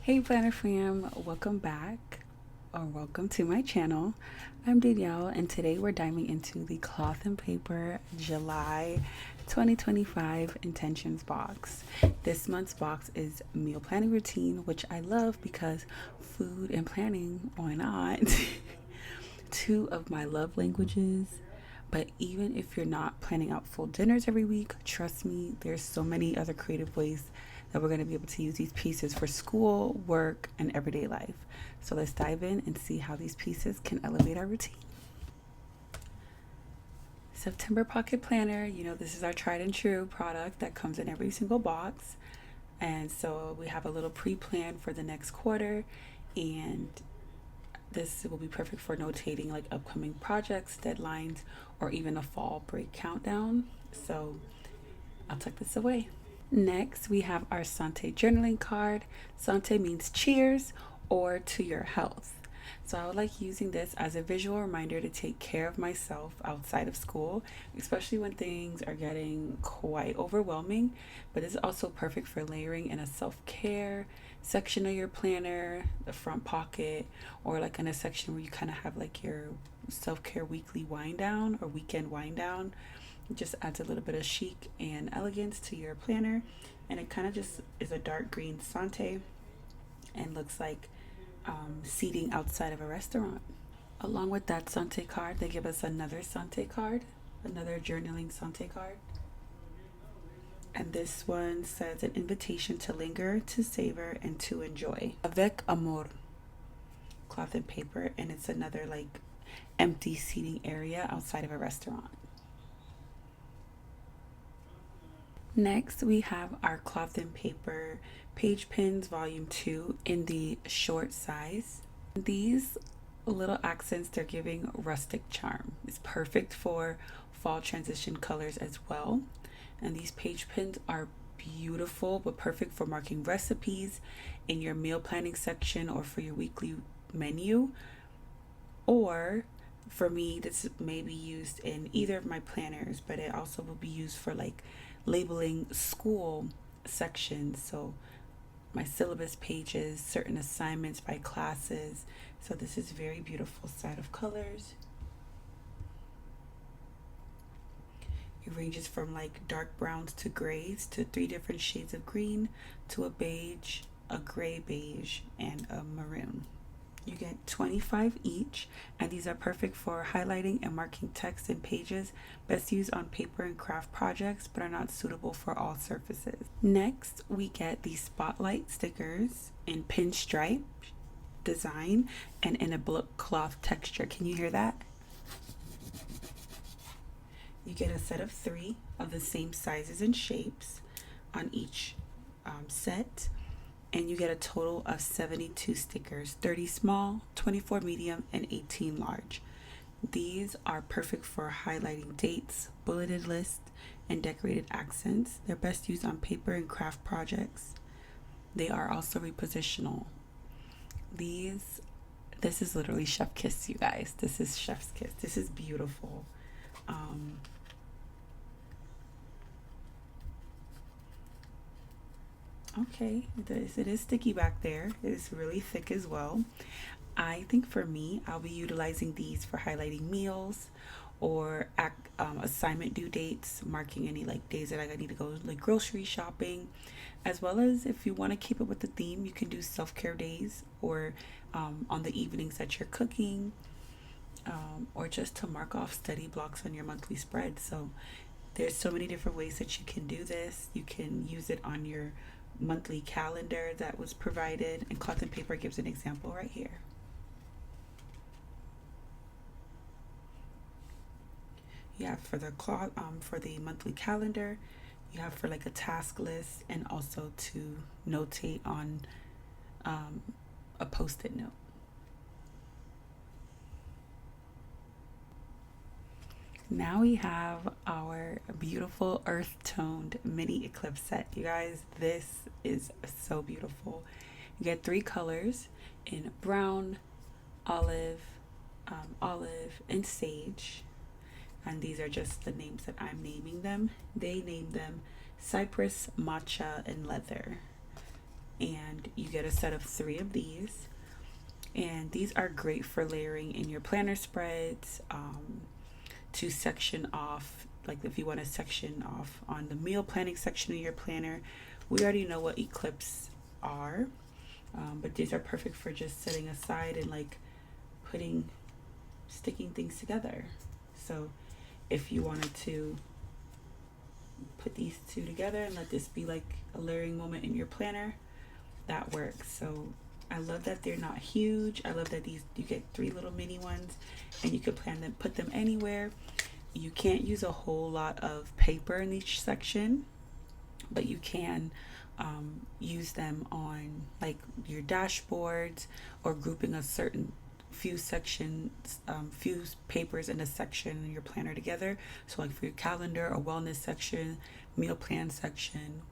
Hey Planner fam, welcome back or welcome to my channel. I'm Danielle and today we're diving into the Cloth and Paper July 2025 Intentions box. This month's box is meal planning routine, which I love because food and planning, why not? Two of my love languages. But even if you're not planning out full dinners every week, trust me, there's so many other creative ways that we're going to be able to use these pieces for school, work, and everyday life. So let's dive in and see how these pieces can elevate our routine. September Pocket Planner, this is our tried and true product that comes in every single box. And so we have a little pre-plan for the next quarter, and this will be perfect for notating like upcoming projects, deadlines, or even a fall break countdown. So I'll tuck this away. Next, we have our Santé journaling card. Santé means cheers or to your health. So I would like using this as a visual reminder to take care of myself outside of school, especially when things are getting quite overwhelming. But it's also perfect for layering in a self-care section of your planner, the front pocket, or like in a section where you kind of have like your self-care weekly wind down or weekend wind down. It just adds a little bit of chic and elegance to your planner, and it kind of just is a dark green Santé and looks like seating outside of a restaurant. Along with that Santé card, they give us another Santé card, another journaling Santé card. And this one says an invitation to linger, to savor, and to enjoy. Avec amour, cloth and paper, and it's another like empty seating area outside of a restaurant. Next, we have our Cloth and Paper Page Pins Volume 2 in the short size. These little accents, they're giving rustic charm. It's perfect for fall transition colors as well. And these page pins are beautiful, but perfect for marking recipes in your meal planning section or for your weekly menu. Or for me, this may be used in either of my planners, but it also will be used for like labeling school sections, so my syllabus pages, certain assignments by classes. So this is very beautiful set of colors. It ranges from like dark browns to grays to 3 different shades of green to a beige, a gray beige, and a maroon. You get 25 each, and these are perfect for highlighting and marking text and pages, best used on paper and craft projects, but are not suitable for all surfaces. Next, we get these spotlight stickers in pinstripe design and in a book cloth texture. Can you hear that? You get a set of 3 of the same sizes and shapes on each set. And you get a total of 72 stickers, 30 small, 24 medium, and 18 large. These are perfect for highlighting dates, bulleted lists, and decorated accents. They're best used on paper and craft projects. They are also repositional. This is literally chef kiss, you guys. This is chef's kiss. This is beautiful. Okay, it is sticky back there. It is really thick as well. I think for me, I'll be utilizing these for highlighting meals or assignment due dates, marking any like days that I need to go like grocery shopping, as well as if you want to keep it with the theme, you can do self-care days or on the evenings that you're cooking, or just to mark off study blocks on your monthly spread. So there's so many different ways that you can do this. You can use it on your monthly calendar that was provided, and Cloth and Paper gives an example right here. You have for the cloth for the monthly calendar, you have for like a task list, and also to notate on a post-it note. Now we have our beautiful earth-toned mini eclipse set. You guys, this is so beautiful. You get 3 colors in brown, olive, and sage. And these are just the names that I'm naming them. They name them cypress, matcha, and leather. and you get a set of 3 of these. And these are great for layering in your planner spreads, to section off, like if you want to section off on the meal planning section of your planner. We already know what eclipse are, but these are perfect for just setting aside and like putting, sticking things together. So if you wanted to put these 2 together and let this be like a layering moment in your planner, that works. So I love that they're not huge. I love that these, you get 3 little mini ones, and you can plan them, put them anywhere. You can't use a whole lot of paper in each section, but you can use them on like your dashboards, or grouping a certain few sections, few papers in a section in your planner together. So like for your calendar or wellness section, meal plan section,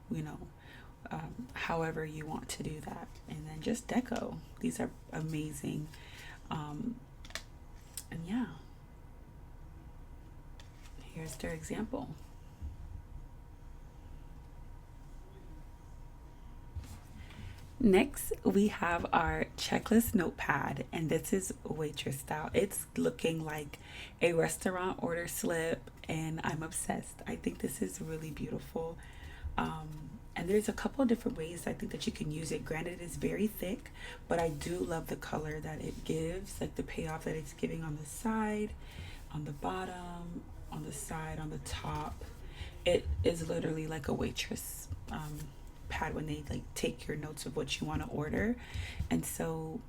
however you want to do that. And then just deco. These are amazing. And yeah, here's their example. Next, we have our checklist notepad, and this is waitress style. It's looking like a restaurant order slip, and I'm obsessed. I think this is really beautiful. And there's a couple of different ways I think that you can use it. Granted, it's very thick, but I do love the color that it gives, like the payoff that it's giving on the side, on the bottom, on the side, on the top. It is literally like a waitress pad when they like take your notes of what you want to order. And so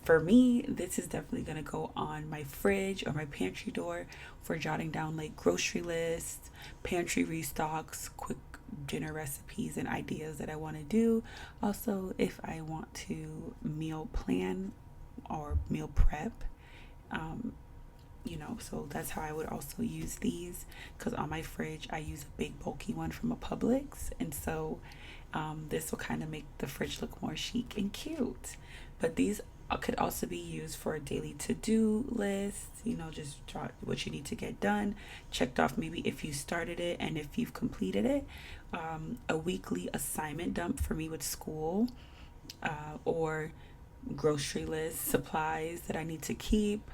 for me, this is definitely going to go on my fridge or my pantry door for jotting down like grocery lists, pantry restocks, quick dinner recipes, and ideas that I want to do. Also, if I want to meal plan or meal prep, so that's how I would also use these, because on my fridge I use a big bulky one from a Publix, and so this will kind of make the fridge look more chic and cute. But these could also be used for a daily to-do list, just jot what you need to get done, checked off maybe if you started it and if you've completed it. A weekly assignment dump for me with school, or grocery list, supplies that I need to keep,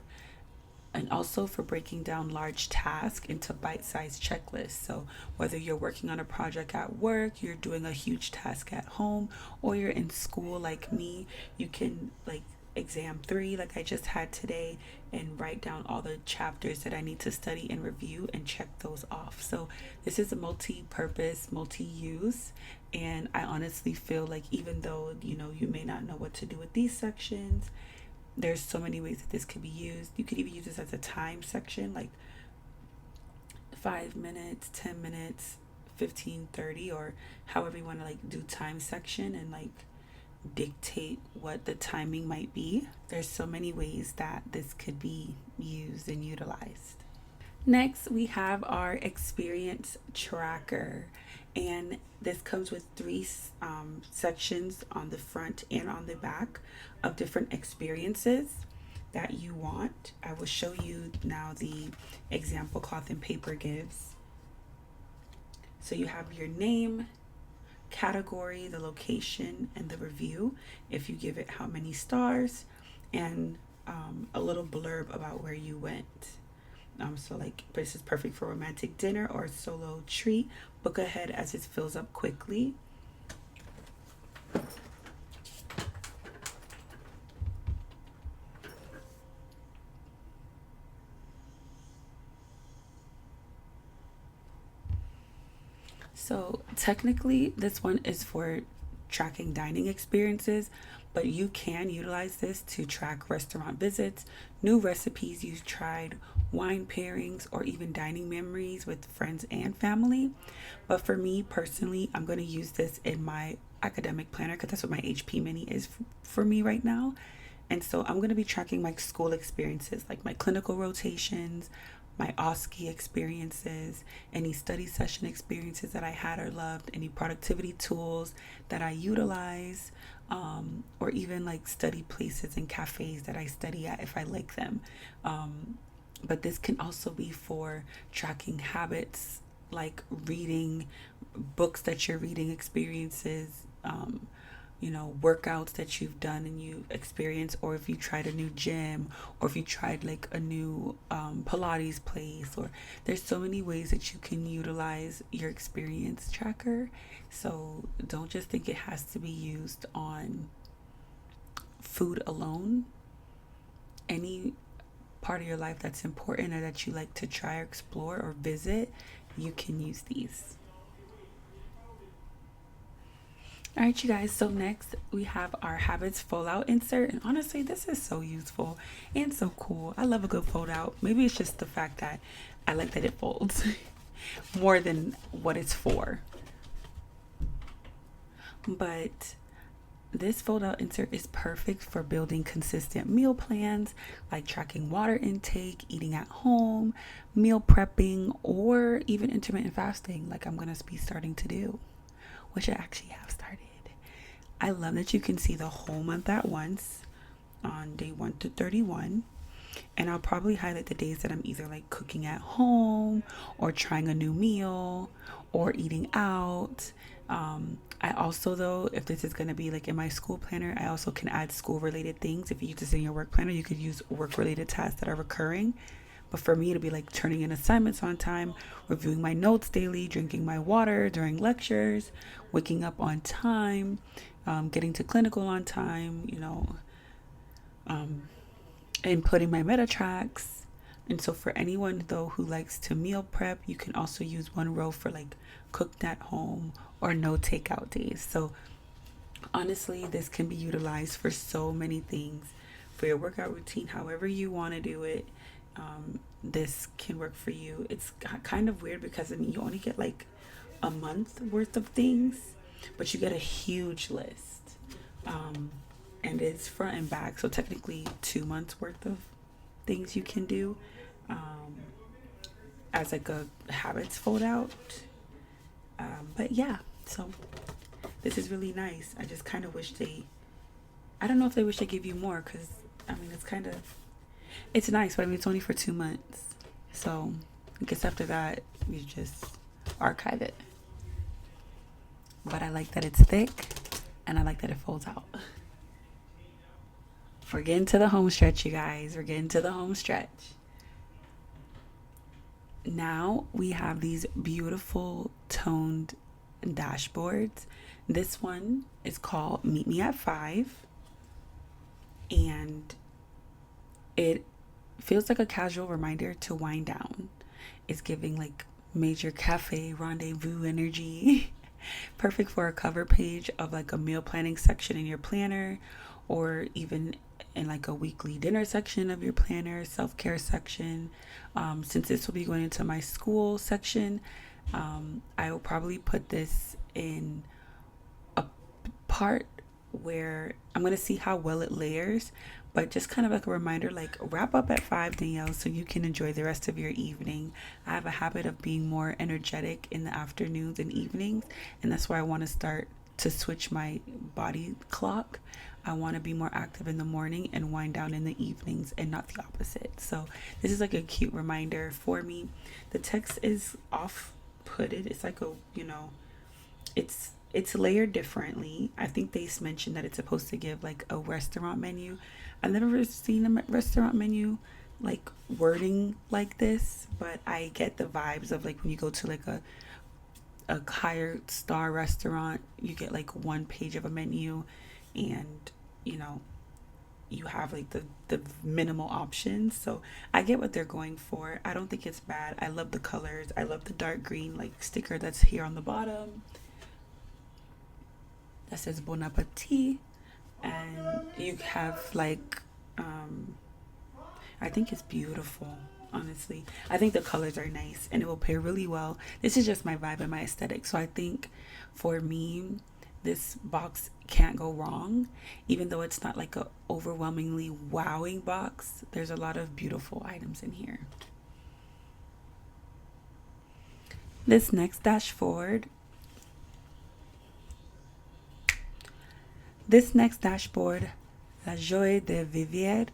and also for breaking down large tasks into bite-sized checklists. So whether you're working on a project at work, you're doing a huge task at home, or you're in school like me, you can like exam 3 like I just had today and write down all the chapters that I need to study and review and check those off. So this is a multi-purpose, multi-use, and I honestly feel like even though you may not know what to do with these sections, there's so many ways that this could be used. You could even use this as a time section, like 5 minutes, 10 minutes, 15, 30, or however you want to like do time section and like dictate what the timing might be. There's so many ways that this could be used and utilized. Next, we have our experience tracker, and this comes with 3 sections on the front and on the back of different experiences that you want. I will show you now the example cloth and paper gives. So you have your name, category, the location, and the review, if you give it how many stars, and a little blurb about where you went. So like, this is perfect for romantic dinner or a solo treat. Book ahead as it fills up quickly. So technically this one is for tracking dining experiences, but you can utilize this to track restaurant visits, new recipes you've tried, wine pairings, or even dining memories with friends and family. But for me personally, I'm going to use this in my academic planner because that's what my HP mini is for me right now. And so I'm going to be tracking my school experiences, like my clinical rotations, my OSCE experiences, any study session experiences that I had or loved, any productivity tools that I utilize, or even like study places and cafes that I study at if I like them. But this can also be for tracking habits, like reading, books that you're reading, experiences, workouts that you've done and you experienced, or if you tried a new gym, or if you tried like a new Pilates place, or there's so many ways that you can utilize your experience tracker. So don't just think it has to be used on food alone. Any part of your life that's important or that you like to try or explore or visit, you can use these. All right, you guys. So next we have our habits fold out insert, and honestly, this is so useful and so cool. I love a good fold out. Maybe it's just the fact that I like that it folds more than what it's for. But this fold out insert is perfect for building consistent meal plans, like tracking water intake, eating at home, meal prepping, or even intermittent fasting, like I'm going to be starting to do, which I actually have started. I love that you can see the whole month at once on day 1 to 31. And I'll probably highlight the days that I'm either like cooking at home or trying a new meal or eating out. I also, though, if this is going to be like in my school planner, I also can add school related things. If you use this in your work planner, you could use work related tasks that are recurring. But for me, it'll be like turning in assignments on time, reviewing my notes daily, drinking my water during lectures, waking up on time, getting to clinical on time, and putting my meta tracks. And so for anyone, though, who likes to meal prep, you can also use one row for like cooked at home or no takeout days. So honestly, this can be utilized for so many things, for your workout routine, however you want to do it. This can work for you. It's kind of weird because you only get like a month worth of things, but you get a huge list. And it's front and back, so technically 2 months worth of things you can do as like a habits fold out. But yeah, so this is really nice. I just kind of wish I don't know if they wish they give you more, because it's nice, but it's only for 2 months. So I guess after that, you just archive it. But I like that it's thick, and I like that it folds out. We're getting to the home stretch, you guys. We're getting to the home stretch. Now we have these beautiful toned dashboards. This one is called Meet Me at 5. And it feels like a casual reminder to wind down. It's giving like major cafe rendezvous energy. Perfect for a cover page of like a meal planning section in your planner, or even in like a weekly dinner section of your planner, self-care section. Since this will be going into my school section, I will probably put this in a part where I'm going to see how well it layers, but just kind of like a reminder, like wrap up at 5, Danielle, so you can enjoy the rest of your evening. I have a habit of being more energetic in the afternoons and evenings, and that's why I want to start to switch my body clock. I want to be more active in the morning and wind down in the evenings, and not the opposite. So this is like a cute reminder for me. The text is off-putted. It's like it's layered differently. I think they mentioned that it's supposed to give like a restaurant menu. I've never seen a restaurant menu like wording like this, but I get the vibes of like when you go to like a higher star restaurant, you get like one page of a menu, and you have like the minimal options. So I get what they're going for. I don't think it's bad. I love the colors. I love the dark green like sticker that's here on the bottom that says Bon Appetit. And you have like I think it's beautiful. Honestly, I think the colors are nice and it will pair really well. This is just my vibe and my aesthetic. So I think for me, this box can't go wrong. Even though it's not like a overwhelmingly wowing box, there's a lot of beautiful items in here. This next dashboard La Joie de Vivre,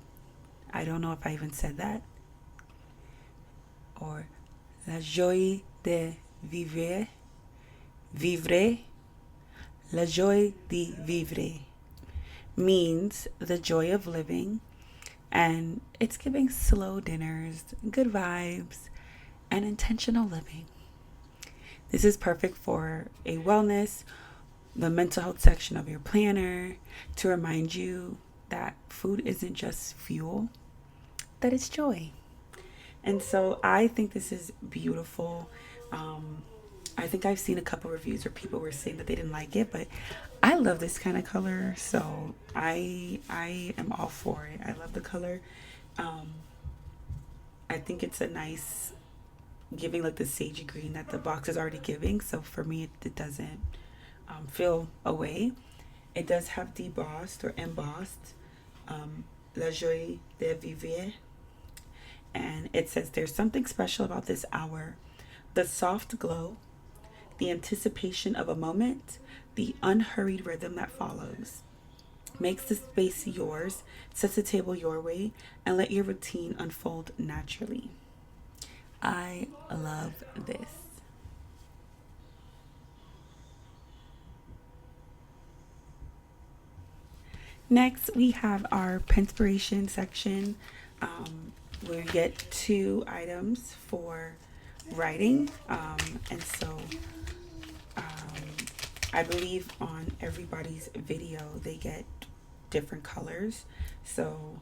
I don't know if I even said that, or La Joie de Vivre, La joie de vivre means the joy of living, and it's giving slow dinners, good vibes, and intentional living. This is perfect for a wellness, the mental health section of your planner, to remind you that food isn't just fuel, that it's joy. And so I think this is beautiful. Um, I think I've seen a couple reviews where people were saying that they didn't like it, but I love this kind of color, so I am all for it. I love the color. Um, I think it's a nice giving like the sagey green that the box is already giving. So for me, it doesn't feel away. It does have debossed or embossed La Joie de Vivre, and it says there's something special about this hour. The soft glow, the anticipation of a moment, the unhurried rhythm that follows. Makes the space yours, sets the table your way, and let your routine unfold naturally. I love this. Next, we have our Penspiration section, where we get 2 items for writing. And so um, I believe on everybody's video they get different colors. So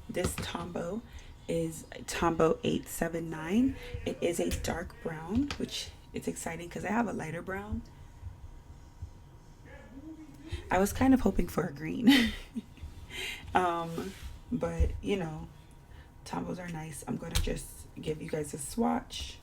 this Tombow is Tombow 879. It is a dark brown, which is exciting because I have a lighter brown. I was kind of hoping for a green. But you know, Tombows are nice. I'm going to just give you guys a swatch.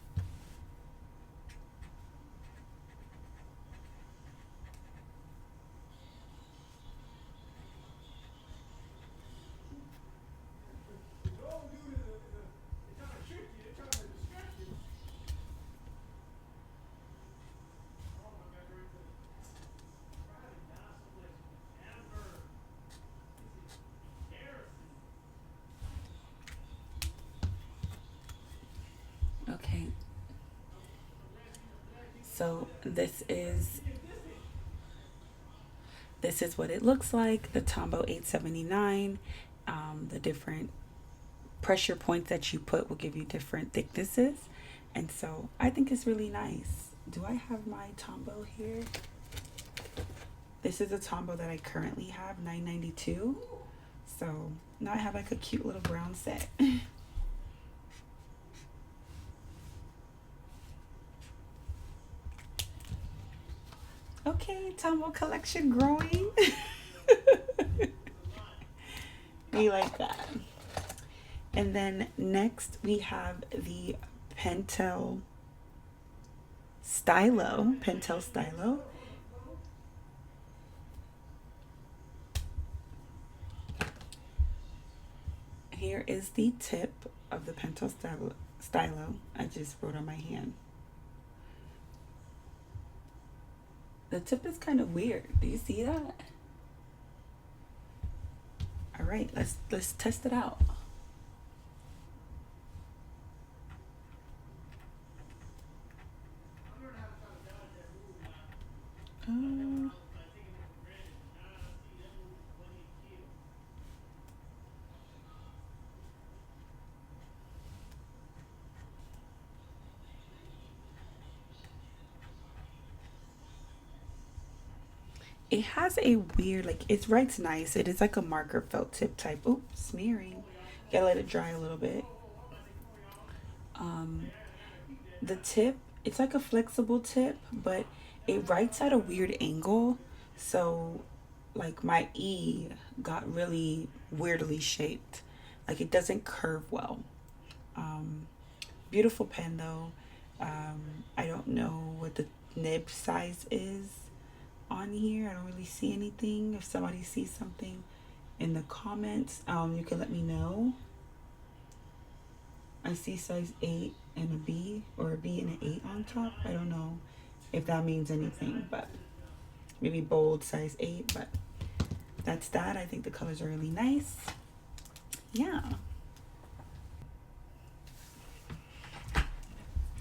Okay. So this is what it looks like. The Tombow 879. The different pressure points that you put will give you different thicknesses, and so I think it's really nice. Do I have my Tombow here? This is a Tombow that I currently have, $9.92. So now I have like a cute little brown set. Okay, Tombow collection growing. We like that. And then next we have the Pentel Stylo. Here is the tip of the Pentel Stylo. I just wrote on my hand. The tip is kind of weird. Do you see that? All right, let's test it out. Uh, it has a weird, like, it writes nice. It is like a marker felt tip type. Oops, smearing. Gotta let it dry a little bit. Um, the tip, it's like a flexible tip, but it writes at a weird angle. So, like, my E got really weirdly shaped. Like, it doesn't curve well. Um, Beautiful pen though. I don't know what the nib size is on here. I don't really see anything. If somebody sees something in the comments, you can let me know. I see size 8 and a B, or a B and an 8 on top. I don't know if that means anything, but maybe bold size 8. But that's that. I think the colors are really nice. Yeah.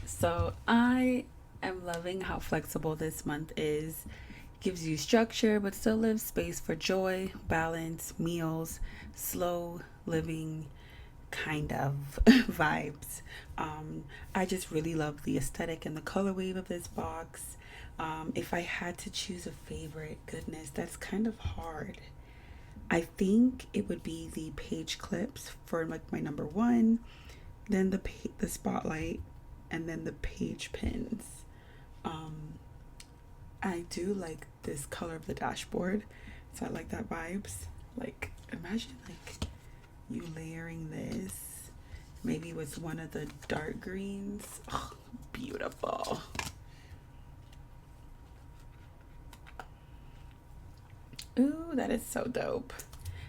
So I am loving how flexible this month is. Gives you structure, but still leaves space for joy, balance, meals, slow living kind of vibes. I just really love the aesthetic and the color wave of this box. If I had to choose a favorite, goodness, that's kind of hard. I think it would be the page clips for like my number one, then the spotlight, and then the page pins. Um, I do like this color of the dashboard, so I like that vibes. Like, imagine like you layering this, maybe with one of the dark greens. Oh, beautiful. Ooh, that is so dope.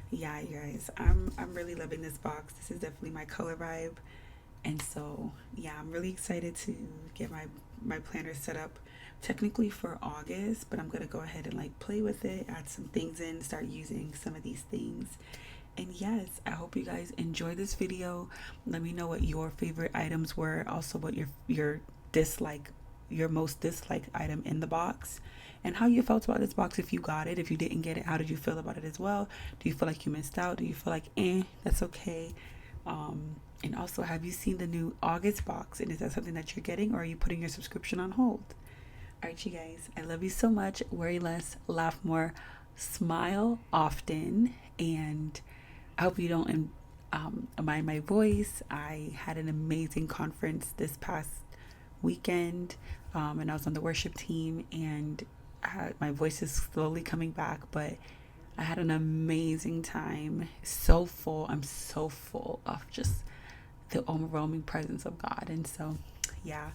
Yeah, you guys, I'm really loving this box. This is definitely my color vibe. And so, yeah, I'm really excited to get my planner set up technically for August, but I'm going to go ahead and like play with it, add some things in, start using some of these things. And yes, I hope you guys enjoy this video. Let me know what your favorite items were, also what your dislike, your most disliked item in the box, and how you felt about this box. If you got it, if you didn't get it, how did you feel about it as well? Do you feel like you missed out? Do you feel like that's okay? And also, have you seen the new August box? And is that something that you're getting, or are you putting your subscription on hold? All right, you guys, I love you so much. Worry less, laugh more, smile often, and I hope you don't mind my voice. I had an amazing conference this past weekend, and I was on the worship team, and my voice is slowly coming back, but I had an amazing time. So full. I'm so full of just the overwhelming presence of God. And so, yeah.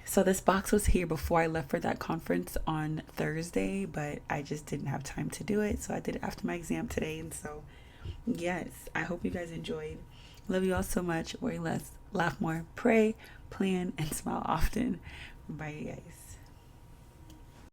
So this box was here before I left for that conference on Thursday, but I just didn't have time to do it. So I did it after my exam today. And so, yes, I hope you guys enjoyed. Love you all so much. Worry less, laugh more, pray, plan, and smile often. Bye, you guys.